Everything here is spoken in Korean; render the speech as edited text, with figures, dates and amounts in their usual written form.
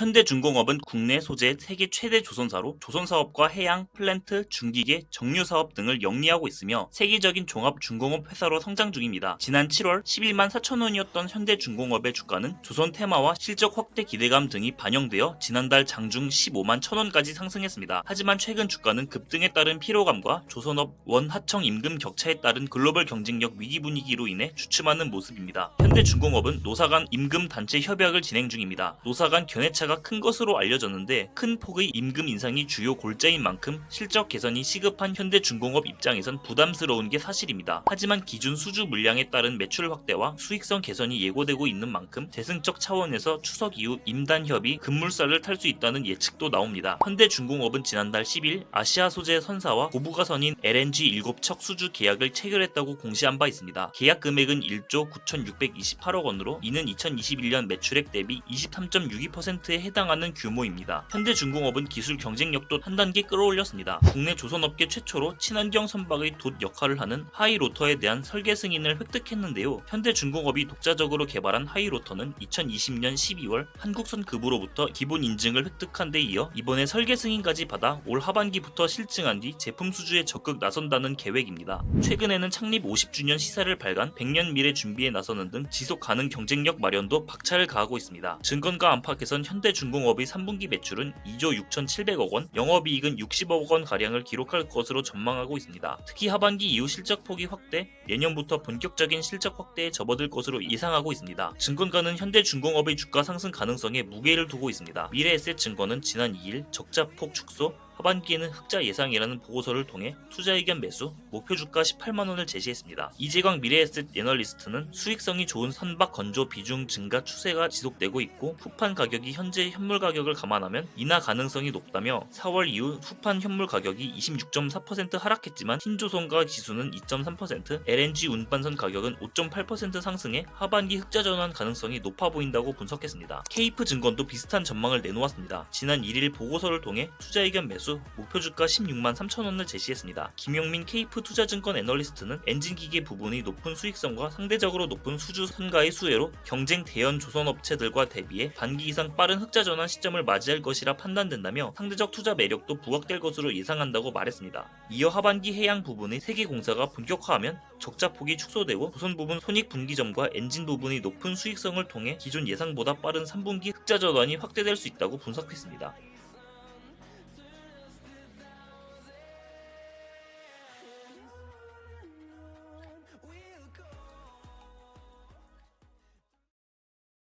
현대중공업은 국내 소재 세계 최대 조선사로 조선사업과 해양, 플랜트, 중기계, 정유사업 등을 영위하고 있으며 세계적인 종합중공업 회사로 성장 중입니다. 지난 7월 11만 4천 원이었던 현대중공업의 주가는 조선 테마와 실적 확대 기대감 등이 반영되어 지난달 장중 15만 1천 원까지 상승했습니다. 하지만 최근 주가는 급등에 따른 피로감과 조선업 원하청 임금 격차에 따른 글로벌 경쟁력 위기 분위기로 인해 주춤하는 모습입니다. 현대중공업은 노사 간 임금 단체 협약을 진행 중입니다. 노사 간 견해차가 큰 것으로 알려졌는데 큰 폭의 임금 인상이 주요 골자인 만큼 실적 개선이 시급한 현대중공업 입장에선 부담스러운 게 사실입니다. 하지만 기준 수주 물량에 따른 매출 확대와 수익성 개선이 예고되고 있는 만큼 대승적 차원에서 추석 이후 임단 협의 급물살을 탈 수 있다는 예측도 나옵니다. 현대중공업은 지난달 10일 아시아 소재 선사와 고부가선인 LNG 7척 수주 계약을 체결했다고 공시한 바 있습니다. 계약 금액은 1조 9,628억 원으로 이는 2021년 매출액 대비 23.62%에 해당하는 규모입니다. 현대중공업은 기술 경쟁력도 한 단계 끌어올렸습니다. 국내 조선업계 최초로 친환경 선박의 돛 역할을 하는 하이로터에 대한 설계 승인을 획득했는데요. 현대중공업이 독자적으로 개발한 하이로터는 2020년 12월 한국선급으로부터 기본 인증을 획득한 데 이어 이번에 설계 승인까지 받아 올 하반기부터 실증한 뒤 제품 수주에 적극 나선다는 계획입니다. 최근에는 창립 50주년 시사를 발간 100년 미래 준비에 나서는 등 지속 가능 경쟁력 마련도 박차를 가하고 있습니다. 증권가 안팎에선 현대중공업의 3분기 매출은 2조 6,700억 원, 영업이익은 60억 원 가량을 기록할 것으로 전망하고 있습니다. 특히 하반기 이후 실적 폭이 확대, 내년부터 본격적인 실적 확대에 접어들 것으로 예상하고 있습니다. 증권가는 현대중공업의 주가 상승 가능성에 무게를 두고 있습니다. 미래에셋증권은 지난 2일 적자폭 축소, 하반기에는 흑자 예상이라는 보고서를 통해 투자 의견 매수, 목표 주가 18만원을 제시했습니다. 이재광 미래에셋 애널리스트는 수익성이 좋은 선박 건조 비중 증가 추세가 지속되고 있고 후판 가격이 현재 현물 가격을 감안하면 인하 가능성이 높다며 4월 이후 후판 현물 가격이 26.4% 하락했지만 신조선가 지수는 2.3%, LNG 운반선 가격은 5.8% 상승해 하반기 흑자 전환 가능성이 높아 보인다고 분석했습니다. 케이프 증권도 비슷한 전망을 내놓았습니다. 지난 1일 보고서를 통해 투자 의견 매수, 목표 주가 16만 3천 원을 제시했습니다. 김용민 케이프 투자증권 애널리스트는 엔진기계 부분의 높은 수익성과 상대적으로 높은 수주 선가의 수혜로 경쟁 대연 조선업체들과 대비해 반기 이상 빠른 흑자 전환 시점을 맞이할 것이라 판단된다며 상대적 투자 매력도 부각될 것으로 예상한다고 말했습니다. 이어 하반기 해양 부분의 세계공사가 본격화하면 적자폭이 축소되고 조선 부분 손익 분기점과 엔진 부분의 높은 수익성을 통해 기존 예상보다 빠른 3분기 흑자 전환이 확대될 수 있다고 분석했습니다.